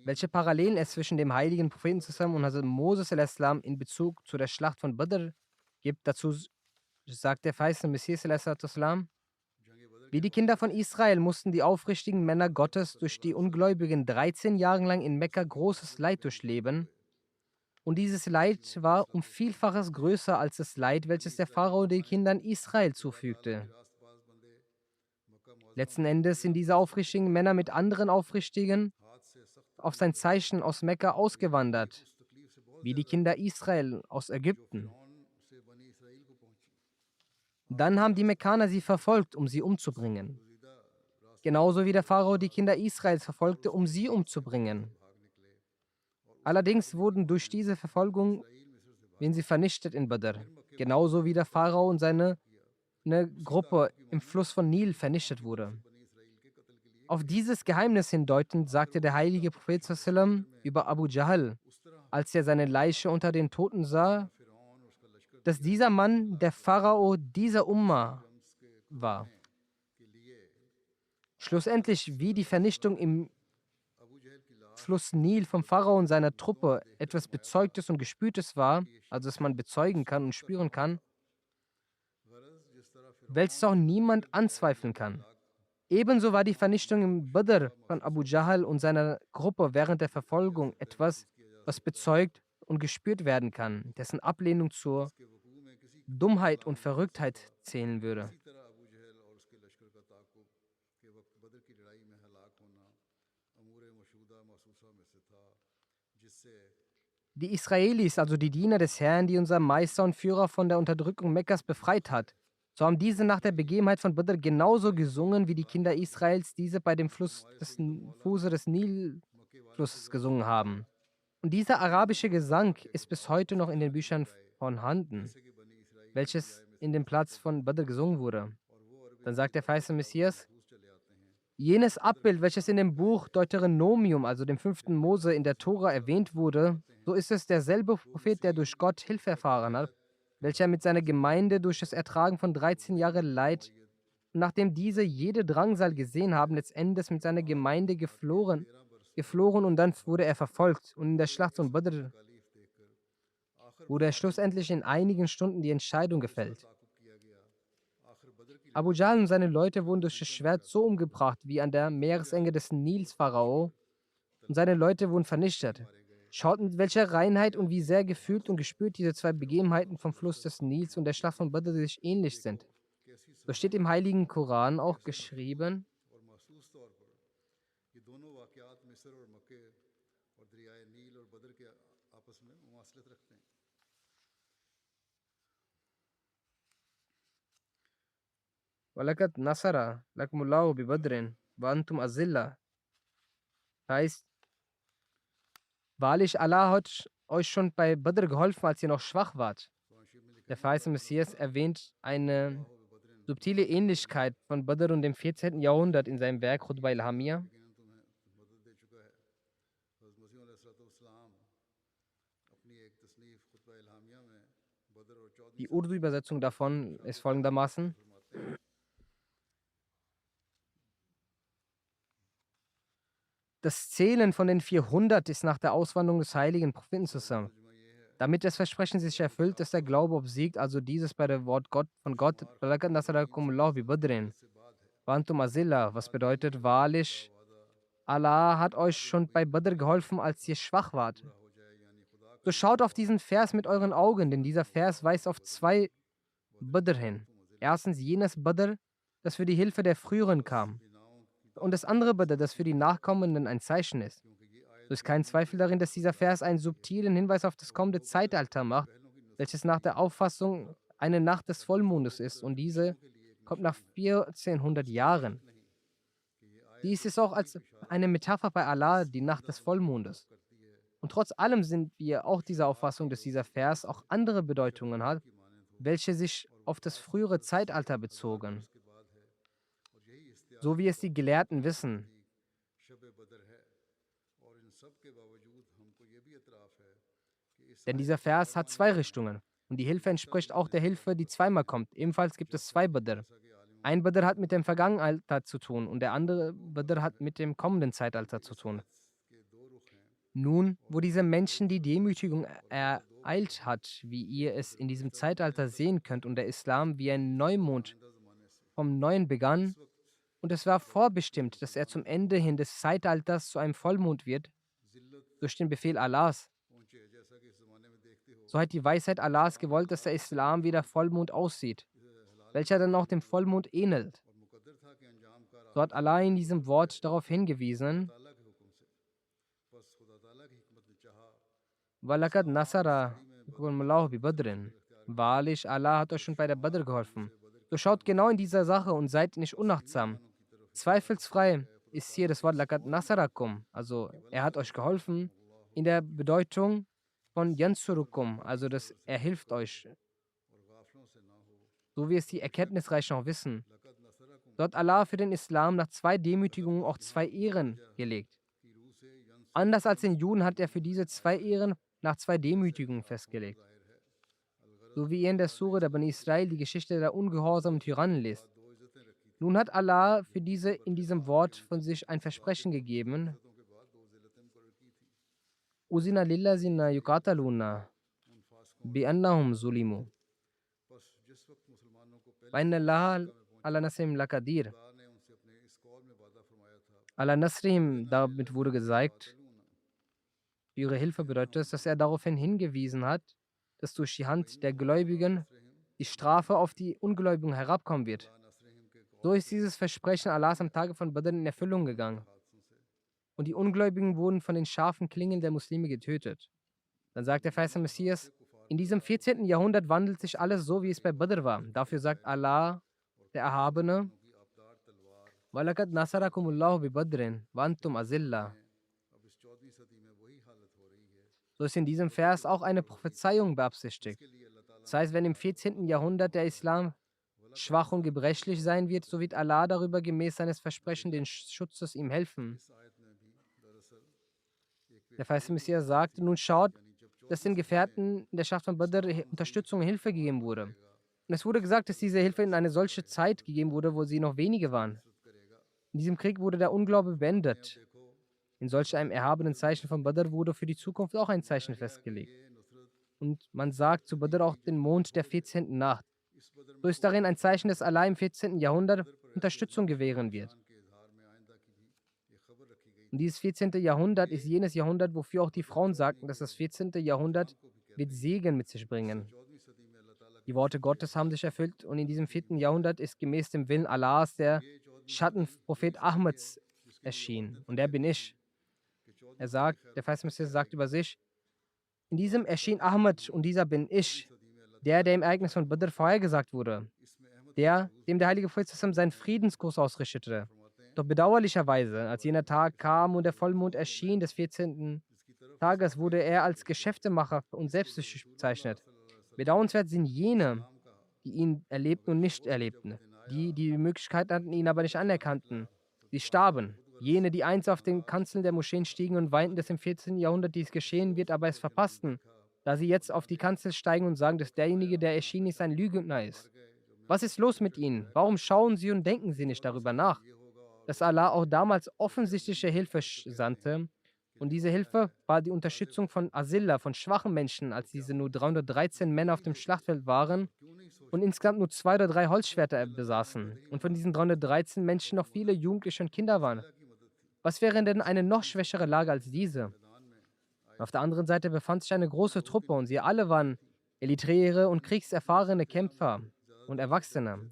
Welche Parallelen es zwischen dem heiligen Propheten zusammen und Hazrat Moses al-Islam in Bezug zu der Schlacht von Badr gibt, dazu sagt der verheißene Messias al-Islam: Wie die Kinder von Israel mussten die aufrichtigen Männer Gottes durch die Ungläubigen 13 Jahre lang in Mekka großes Leid durchleben. Und dieses Leid war um Vielfaches größer als das Leid, welches der Pharao den Kindern Israel zufügte. Letzten Endes sind diese aufrichtigen Männer mit anderen Aufrichtigen auf sein Zeichen aus Mekka ausgewandert, wie die Kinder Israel aus Ägypten. Dann haben die Mekkaner sie verfolgt, um sie umzubringen. Genauso wie der Pharao die Kinder Israels verfolgte, um sie umzubringen. Allerdings wurden durch diese Verfolgung sie vernichtet in Badr. Genauso wie der Pharao und seine Gruppe im Fluss von Nil vernichtet wurde. Auf dieses Geheimnis hindeutend sagte der heilige Prophet sallam über Abu Jahl, als er seine Leiche unter den Toten sah, dass dieser Mann der Pharao dieser Umma war. Schlussendlich, wie die Vernichtung im Fluss Nil vom Pharao und seiner Truppe etwas Bezeugtes und Gespürtes war, also dass man bezeugen kann und spüren kann, welches auch niemand anzweifeln kann. Ebenso war die Vernichtung im Badr von Abu Jahl und seiner Gruppe während der Verfolgung etwas, was bezeugt und gespürt werden kann, dessen Ablehnung zur Dummheit und Verrücktheit zählen würde. Die Israelis, also die Diener des Herrn, die unser Meister und Führer von der Unterdrückung Mekkas befreit hat, so haben diese nach der Begebenheit von Badr genauso gesungen, wie die Kinder Israels diese bei dem Fuße des Nilflusses gesungen haben. Und dieser arabische Gesang ist bis heute noch in den Büchern vorhanden, welches in dem Platz von Badr gesungen wurde. Dann sagt der verheißene Messias: Jenes Abbild, welches in dem Buch Deuteronomium, also dem 5. Mose in der Tora erwähnt wurde, so ist es derselbe Prophet, der durch Gott Hilfe erfahren hat, welcher mit seiner Gemeinde durch das Ertragen von 13 Jahren Leid, und nachdem diese jede Drangsal gesehen haben, letztendlich mit seiner Gemeinde geflohen und dann wurde er verfolgt und in der Schlacht von Badr wurde er schlussendlich in einigen Stunden die Entscheidung gefällt. Abu Jahl und seine Leute wurden durch das Schwert so umgebracht wie an der Meeresenge des Nils Pharao und seine Leute wurden vernichtet. Schaut, mit welcher Reinheit und wie sehr gefühlt und gespürt diese zwei Begebenheiten vom Fluss des Nils und der Schlacht von Badr sich ähnlich sind. So steht im Heiligen Koran auch geschrieben: Walakat Nasara lakumullahu bi Badrin wa antum azilla. Heißt, wahrlich, Allah hat euch schon bei Badr geholfen, als ihr noch schwach wart. Der verheißene Messias erwähnt eine subtile Ähnlichkeit von Badr und dem 14. Jahrhundert in seinem Werk Khutbah il-Hamia. Die Urdu-Übersetzung davon ist folgendermaßen: Das Zählen von den 400 ist nach der Auswanderung des heiligen Propheten zusammen. Damit das Versprechen sich erfüllt, dass der Glaube obsiegt, also dieses bei dem Wort Gott von Gott, was bedeutet, wahrlich, Allah hat euch schon bei Badr geholfen, als ihr schwach wart. So schaut auf diesen Vers mit euren Augen, denn dieser Vers weist auf zwei Badr hin. Erstens jenes Badr, das für die Hilfe der Früheren kam, und das andere Badr, das für die Nachkommenden ein Zeichen ist. So ist kein Zweifel darin, dass dieser Vers einen subtilen Hinweis auf das kommende Zeitalter macht, welches nach der Auffassung eine Nacht des Vollmondes ist, und diese kommt nach 1400 Jahren. Dies ist auch als eine Metapher bei Allah, die Nacht des Vollmondes. Und trotz allem sind wir auch dieser Auffassung, dass dieser Vers auch andere Bedeutungen hat, welche sich auf das frühere Zeitalter bezogen, so wie es die Gelehrten wissen. Denn dieser Vers hat zwei Richtungen und die Hilfe entspricht auch der Hilfe, die zweimal kommt. Ebenfalls gibt es zwei Badr. Ein Badr hat mit dem vergangenen Alter zu tun und der andere Badr hat mit dem kommenden Zeitalter zu tun. Nun, wo diese Menschen die Demütigung ereilt hat, wie ihr es in diesem Zeitalter sehen könnt, und der Islam wie ein Neumond vom Neuen begann, und es war vorbestimmt, dass er zum Ende hin des Zeitalters zu einem Vollmond wird, durch den Befehl Allahs, so hat die Weisheit Allahs gewollt, dass der Islam wie der Vollmond aussieht, welcher dann auch dem Vollmond ähnelt. So hat Allah in diesem Wort darauf hingewiesen, Walakad Nasara bi Badrin. Wahrlich, Allah hat euch schon bei der Badr geholfen. So schaut genau in dieser Sache und seid nicht unachtsam. Zweifelsfrei ist hier das Wort Lakad Nasarakum, also er hat euch geholfen, in der Bedeutung von Yansurukum, also dass er hilft euch, so wie es die Erkenntnisreichen auch wissen. So hat Allah für den Islam nach 2 Demütigungen auch 2 Ehren gelegt. Anders als den Juden hat er für diese 2 Ehren nach 2 Demütigungen festgelegt. So wie ihr in der Sure der Bani Israel die Geschichte der ungehorsamen Tyrannen lest. Nun hat Allah für diese in diesem Wort von sich ein Versprechen gegeben. Usina lillazina yuqataluna bi annahum zulimu. Wa inna Allaha ala nasrihim lakadir. Ala nasrihim, damit wurde gesagt, für ihre Hilfe bedeutet es, dass er daraufhin hingewiesen hat, dass durch die Hand der Gläubigen die Strafe auf die Ungläubigen herabkommen wird. So ist dieses Versprechen Allahs am Tage von Badr in Erfüllung gegangen. Und die Ungläubigen wurden von den scharfen Klingen der Muslime getötet. Dann sagt der verheißene Messias, in diesem 14. Jahrhundert wandelt sich alles so, wie es bei Badr war. Dafür sagt Allah, der Erhabene, Walakad nasarakumullahu bi Badrin, wa antum azilla. So ist in diesem Vers auch eine Prophezeiung beabsichtigt. Das heißt, wenn im 14. Jahrhundert der Islam schwach und gebrechlich sein wird, so wird Allah darüber gemäß seines Versprechens den Schutzes ihm helfen. Der verheißene Messias sagte, nun schaut, dass den Gefährten in der Schlacht von Badr Unterstützung und Hilfe gegeben wurde. Und es wurde gesagt, dass diese Hilfe in eine solche Zeit gegeben wurde, wo sie noch wenige waren. In diesem Krieg wurde der Unglaube beendet. In solch einem erhabenen Zeichen von Badr wurde für die Zukunft auch ein Zeichen festgelegt. Und man sagt zu Badr auch den Mond der 14. Nacht. So ist darin ein Zeichen, dass Allah im 14. Jahrhundert Unterstützung gewähren wird. Und dieses 14. Jahrhundert ist jenes Jahrhundert, wofür auch die Frauen sagten, dass das 14. Jahrhundert wird Segen mit sich bringen. Die Worte Gottes haben sich erfüllt und in diesem 4. Jahrhundert ist gemäß dem Willen Allahs der Schattenprophet Ahmeds erschienen. Und der bin ich. Er sagt, der verheißene Messias sagt über sich, in diesem erschien Ahmed und dieser bin ich, der im Ereignis von Badr vorhergesagt wurde, dem der heilige Prophet seinen Friedenskurs ausrichtete. Doch bedauerlicherweise, als jener Tag kam und der Vollmond erschien des 14. Tages, wurde er als Geschäftemacher und selbstsüchtig bezeichnet. Bedauernswert sind jene, die ihn erlebten und nicht erlebten, die Möglichkeit hatten, ihn aber nicht anerkannten. Sie starben. Jene, die einst auf den Kanzeln der Moscheen stiegen und weinten, dass im 14. Jahrhundert dies geschehen wird, aber es verpassten, da sie jetzt auf die Kanzel steigen und sagen, dass derjenige, der erschienen ist, ein Lügner ist. Was ist los mit ihnen? Warum schauen sie und denken sie nicht darüber nach, dass Allah auch damals offensichtliche Hilfe sandte? Und diese Hilfe war die Unterstützung von Azilla, von schwachen Menschen, als diese nur 313 Männer auf dem Schlachtfeld waren und insgesamt nur 2 oder 3 Holzschwerter besaßen. Und von diesen 313 Menschen noch viele Jugendliche und Kinder waren. Was wäre denn eine noch schwächere Lage als diese? Auf der anderen Seite befand sich eine große Truppe und sie alle waren elitäre und kriegserfahrene Kämpfer und Erwachsene.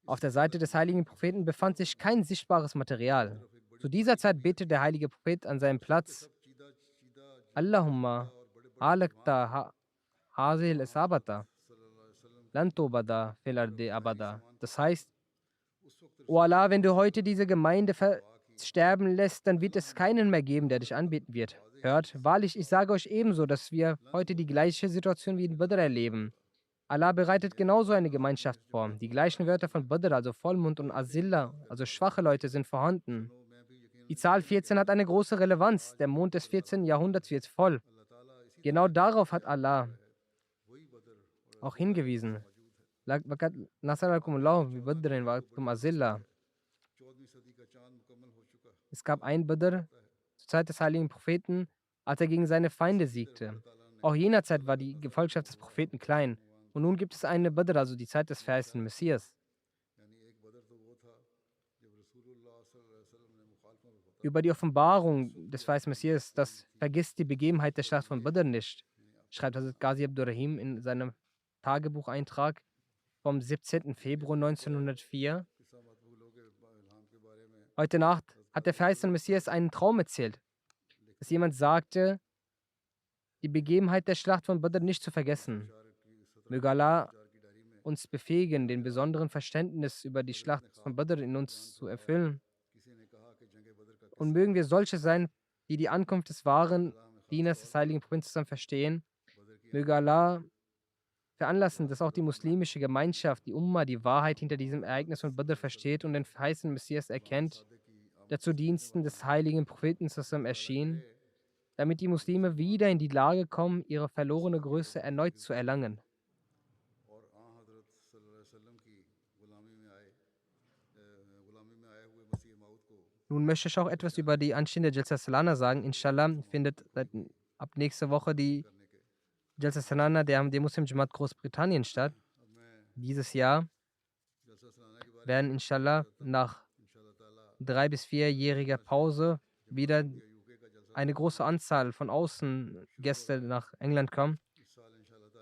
Auf der Seite des heiligen Propheten befand sich kein sichtbares Material. Zu dieser Zeit betete der heilige Prophet an seinem Platz, Allahumma alakta hazil esabata lantobada fil ardi abada. Das heißt, O Allah, wenn du heute diese Gemeinde sterben lässt, dann wird es keinen mehr geben, der dich anbeten wird. Hört, wahrlich, ich sage euch ebenso, dass wir heute die gleiche Situation wie in Badr erleben. Allah bereitet genauso eine Gemeinschaft vor. Die gleichen Wörter von Badr, also Vollmond, und Azilla, also schwache Leute, sind vorhanden. Die Zahl 14 hat eine große Relevanz. Der Mond des 14. Jahrhunderts wird voll. Genau darauf hat Allah auch hingewiesen. وَقَدْ نَصَرَكُمُ اللَّهُ بِبَدْرٍ وَأَنْتُمْ أَذِلَّةٌ. Es gab ein Badr zur Zeit des heiligen Propheten, als er gegen seine Feinde siegte. Auch jener Zeit war die Gefolgschaft des Propheten klein. Und nun gibt es eine Badr, also die Zeit des verheißenen Messias. Über die Offenbarung des verheißenen Messias, das vergisst die Begebenheit der Schlacht von Badr nicht, schreibt Hazrat Ghazi Abdurrahim in seinem Tagebucheintrag vom 17. Februar 1904. Heute Nacht hat der verheißene Messias einen Traum erzählt, dass jemand sagte, die Begebenheit der Schlacht von Badr nicht zu vergessen. Möge Allah uns befähigen, den besonderen Verständnis über die Schlacht von Badr in uns zu erfüllen. Und mögen wir solche sein, die die Ankunft des wahren Dieners des heiligen Propheten zusammen verstehen. Möge Allah veranlassen, dass auch die muslimische Gemeinschaft, die Umma, die Wahrheit hinter diesem Ereignis von Badr versteht und den verheißenen Messias erkennt, der zu Diensten des heiligen Propheten zusammen erschien, damit die Muslime wieder in die Lage kommen, ihre verlorene Größe erneut zu erlangen. Nun möchte ich auch etwas über die anstehende Jalsa Salana sagen. Inshallah findet ab nächster Woche die Jalsa Salana der Muslim Jamaat Großbritannien statt. Dieses Jahr werden inshallah nach 3- bis 4-jähriger Pause wieder eine große Anzahl von Außengäste nach England kommen.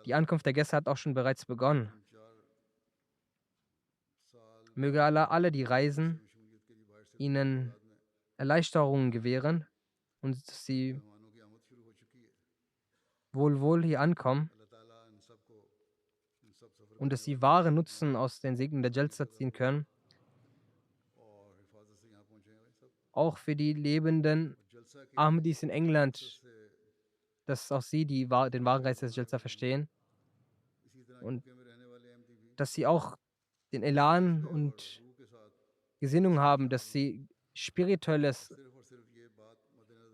Die Ankunft der Gäste hat auch schon bereits begonnen. Möge Allah alle, die reisen, ihnen Erleichterungen gewähren und dass sie wohl hier ankommen und dass sie wahre Nutzen aus den Segnen der Jalsa ziehen können. Auch für die lebenden Ahmadis in England, dass auch sie den wahren Geist des Jalsa verstehen und dass sie auch den Elan und Gesinnung haben, dass sie spirituelles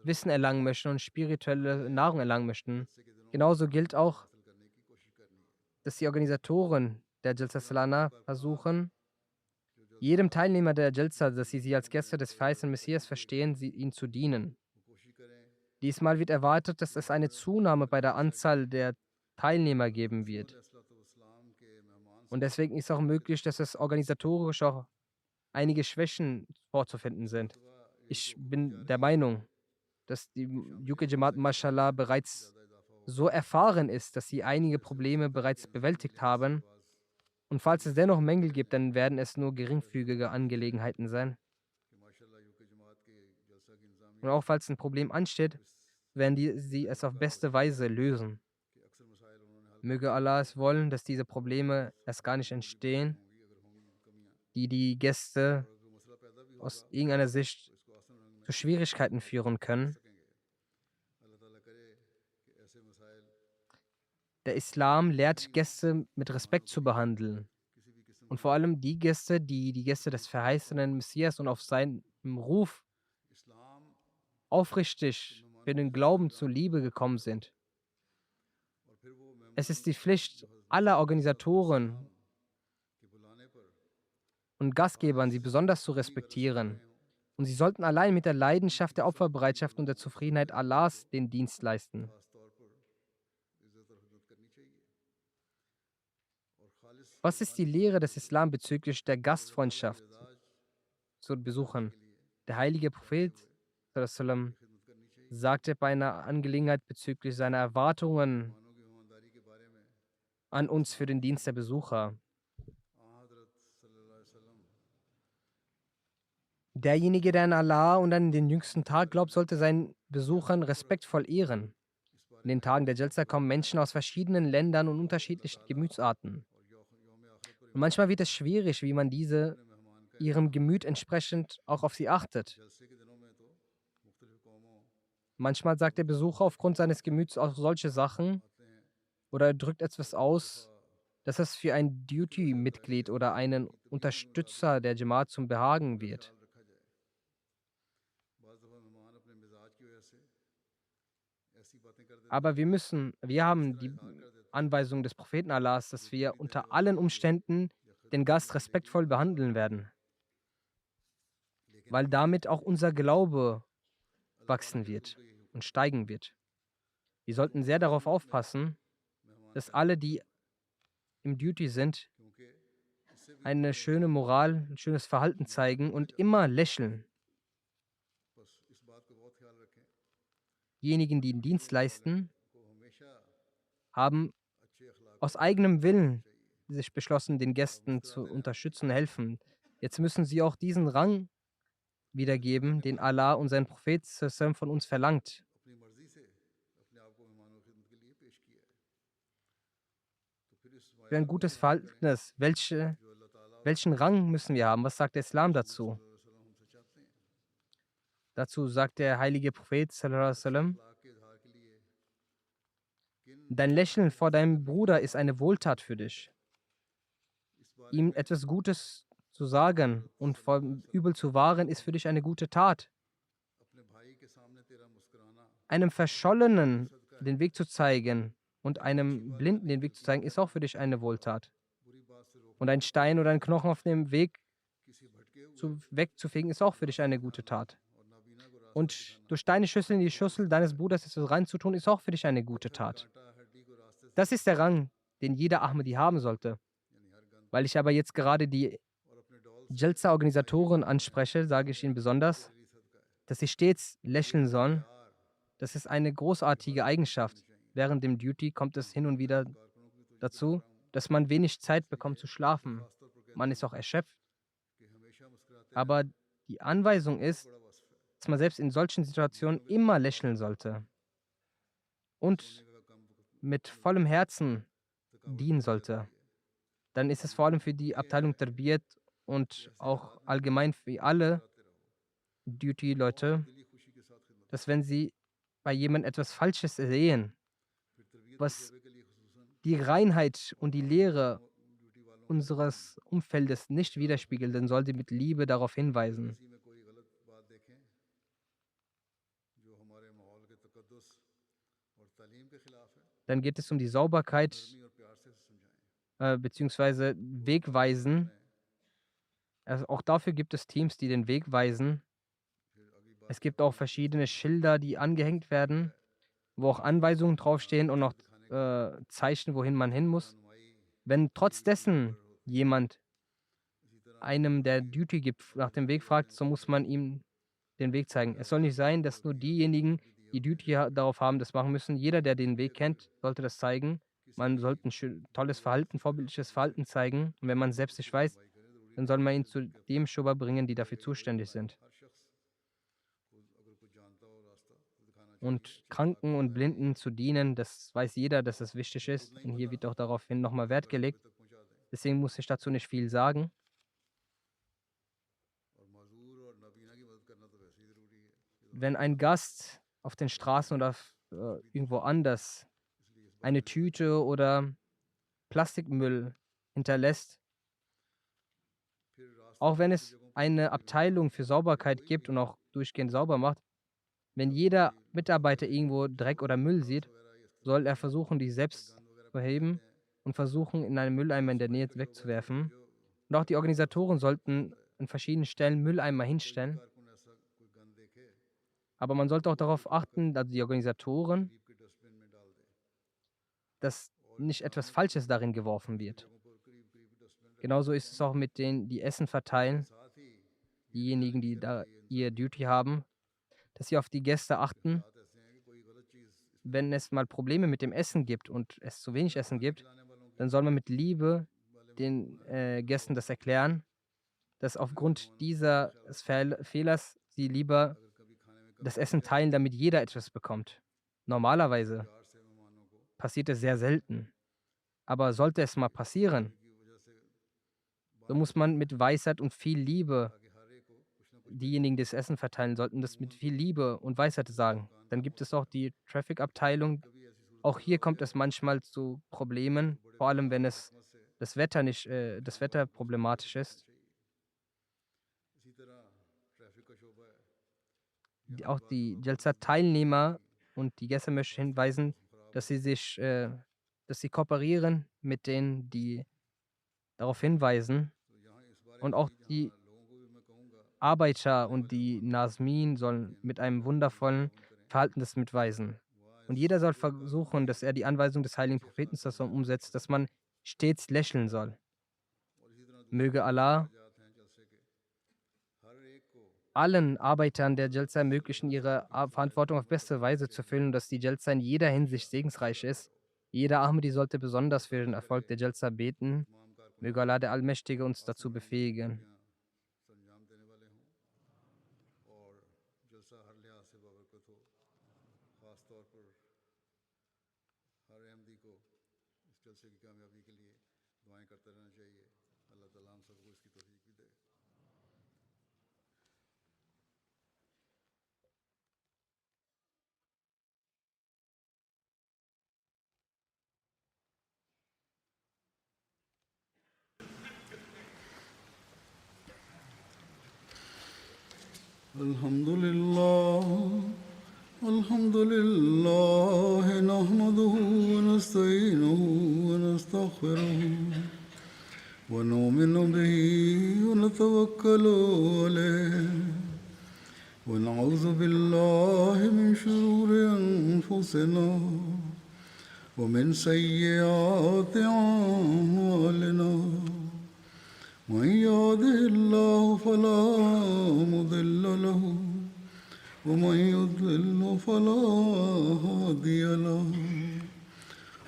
Wissen erlangen möchten und spirituelle Nahrung erlangen möchten. Genauso gilt auch, dass die Organisatoren der Jalsa Salana versuchen, jedem Teilnehmer der Jalsa, dass sie als Gäste des verheißenen Messias verstehen, ihnen zu dienen. Diesmal wird erwartet, dass es eine Zunahme bei der Anzahl der Teilnehmer geben wird. Und deswegen ist auch möglich, dass es organisatorisch auch einige Schwächen vorzufinden sind. Ich bin der Meinung, dass die UK Jamaat Mashallah bereits so erfahren ist, dass sie einige Probleme bereits bewältigt haben. Und falls es dennoch Mängel gibt, dann werden es nur geringfügige Angelegenheiten sein. Und auch falls ein Problem ansteht, werden sie es auf beste Weise lösen. Möge Allah es wollen, dass diese Probleme erst gar nicht entstehen, die die Gäste aus irgendeiner Sicht zu Schwierigkeiten führen können. Der Islam lehrt Gäste mit Respekt zu behandeln. Und vor allem die Gäste, die die Gäste des verheißenen Messias und auf seinen Ruf aufrichtig für den Glauben zur Liebe gekommen sind. Es ist die Pflicht aller Organisatoren und Gastgebern, sie besonders zu respektieren. Und sie sollten allein mit der Leidenschaft, der Opferbereitschaft und der Zufriedenheit Allahs den Dienst leisten. Was ist die Lehre des Islam bezüglich der Gastfreundschaft zu Besuchern? Der heilige Prophet sallam, sagte bei einer Angelegenheit bezüglich seiner Erwartungen an uns für den Dienst der Besucher: Derjenige, der an Allah und an den jüngsten Tag glaubt, sollte seinen Besuchern respektvoll ehren. In den Tagen der Jalsa kommen Menschen aus verschiedenen Ländern und unterschiedlichen Gemütsarten. Und manchmal wird es schwierig, wie man diese ihrem Gemüt entsprechend auch auf sie achtet. Manchmal sagt der Besucher aufgrund seines Gemüts auch solche Sachen oder er drückt etwas aus, dass es für ein Duty-Mitglied oder einen Unterstützer der Jamaat zum Behagen wird. Aber wir haben die Anweisung des Propheten Allahs, dass wir unter allen Umständen den Gast respektvoll behandeln werden, weil damit auch unser Glaube wachsen wird und steigen wird. Wir sollten sehr darauf aufpassen, dass alle, die im Duty sind, eine schöne Moral, ein schönes Verhalten zeigen und immer lächeln. Diejenigen, die den Dienst leisten, haben aus eigenem Willen sich beschlossen, den Gästen zu unterstützen und helfen. Jetzt müssen sie auch diesen Rang wiedergeben, den Allah und sein Prophet sallam von uns verlangt. Für ein gutes Verhältnis, welchen Rang müssen wir haben? Was sagt der Islam dazu? Dazu sagt der heilige Prophet sallallahu alaihi wasallam, dein Lächeln vor deinem Bruder ist eine Wohltat für dich. Ihm etwas Gutes zu sagen und vom Übel zu wahren, ist für dich eine gute Tat. Einem Verschollenen den Weg zu zeigen und einem Blinden den Weg zu zeigen, ist auch für dich eine Wohltat. Und ein Stein oder ein Knochen auf dem Weg wegzufegen, ist auch für dich eine gute Tat. Und durch deine Schüssel in die Schüssel deines Bruders etwas reinzutun, ist auch für dich eine gute Tat. Das ist der Rang, den jeder Ahmadi haben sollte. Weil ich aber jetzt gerade die Jalsa-Organisatoren anspreche, sage ich ihnen besonders, dass sie stets lächeln sollen. Das ist eine großartige Eigenschaft. Während dem Duty kommt es hin und wieder dazu, dass man wenig Zeit bekommt zu schlafen. Man ist auch erschöpft. Aber die Anweisung ist, dass man selbst in solchen Situationen immer lächeln sollte und mit vollem Herzen dienen sollte. Dann ist es vor allem für die Abteilung Tarbiyat und auch allgemein für alle Duty-Leute, dass wenn sie bei jemandem etwas Falsches sehen, was die Reinheit und die Lehre unseres Umfeldes nicht widerspiegelt, dann soll sie mit Liebe darauf hinweisen. Dann geht es um die Sauberkeit bzw. Wegweisen. Also auch dafür gibt es Teams, die den Weg weisen. Es gibt auch verschiedene Schilder, die angehängt werden, wo auch Anweisungen draufstehen und noch Zeichen, wohin man hin muss. Wenn trotz dessen jemand einem, der Duty gibt, nach dem Weg fragt, so muss man ihm den Weg zeigen. Es soll nicht sein, dass nur diejenigen, die Duty darauf haben, das machen müssen. Jeder, der den Weg kennt, sollte das zeigen. Man sollte ein tolles Verhalten, vorbildliches Verhalten zeigen. Und wenn man selbst nicht weiß, dann soll man ihn zu dem Schuber bringen, die dafür zuständig sind. Und Kranken und Blinden zu dienen, das weiß jeder, dass das wichtig ist. Und hier wird auch daraufhin nochmal Wert gelegt. Deswegen muss ich dazu nicht viel sagen. Wenn ein Gast auf den Straßen oder irgendwo anders eine Tüte oder Plastikmüll hinterlässt, auch wenn es eine Abteilung für Sauberkeit gibt und auch durchgehend sauber macht, wenn jeder Mitarbeiter irgendwo Dreck oder Müll sieht, soll er versuchen, die selbst zu heben und versuchen, in einen Mülleimer in der Nähe wegzuwerfen. Und auch die Organisatoren sollten an verschiedenen Stellen Mülleimer hinstellen. Aber man sollte auch darauf achten, also die Organisatoren, dass nicht etwas Falsches darin geworfen wird. Genauso ist es auch mit denen, die Essen verteilen, diejenigen, die da ihr Duty haben, dass sie auf die Gäste achten. Wenn es mal Probleme mit dem Essen gibt und es zu wenig Essen gibt, dann soll man mit Liebe den Gästen das erklären, dass aufgrund dieses Fehlers sie lieber das Essen teilen, damit jeder etwas bekommt. Normalerweise passiert es sehr selten. Aber sollte es mal passieren, so muss man mit Weisheit und viel Liebe, diejenigen, die das Essen verteilen sollten, das mit viel Liebe und Weisheit sagen. Dann gibt es auch die Traffic-Abteilung. Auch hier kommt es manchmal zu Problemen, vor allem wenn es das Wetter problematisch ist. Auch die Jalsa-Teilnehmer und die Gäste möchten hinweisen, dass dass sie kooperieren mit denen, die darauf hinweisen. Und auch die Arbeiter und die Nasmin sollen mit einem wundervollen Verhalten das mitweisen. Und jeder soll versuchen, dass er die Anweisung des heiligen Propheten sallallahu umsetzt, dass man stets lächeln soll. Möge Allah allen Arbeitern der Jalsa ermöglichen, ihre Verantwortung auf beste Weise zu erfüllen und dass die Jalsa in jeder Hinsicht segensreich ist. Jeder Ahmadi sollte besonders für den Erfolg der Jalsa beten. Möge Allah der Allmächtige uns dazu befähigen. الحمد لله الحمد لله نحمده ونستعينه ونستغفره ونؤمن به ونتوكل عليه ونعوذ بالله من شرور أنفسنا ومن سيئات أعمالنا من يهده الله فلا مضل له ومن يضلل فلا هادي له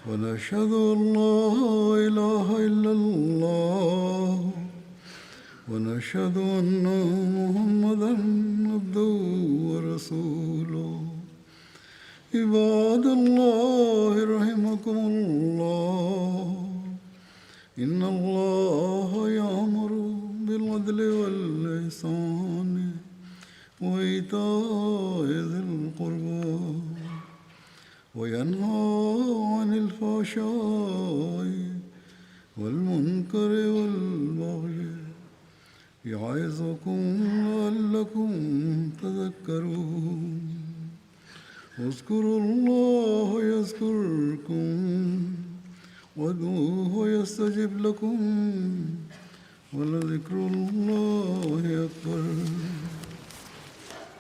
ونشهد أن لا إله إلا الله ونشهد أن محمدا عبده ورسوله عباد الله رحمكم الله إن الله يأمر بالعدل والإحسان وإيتاء ذي القربى وينهى عن الفحشاء والمنكر والبغي يعظكم لعلكم تذكرون اذكروا الله يذكركم وادعوه يستجب لكم ولذكر الله أكبر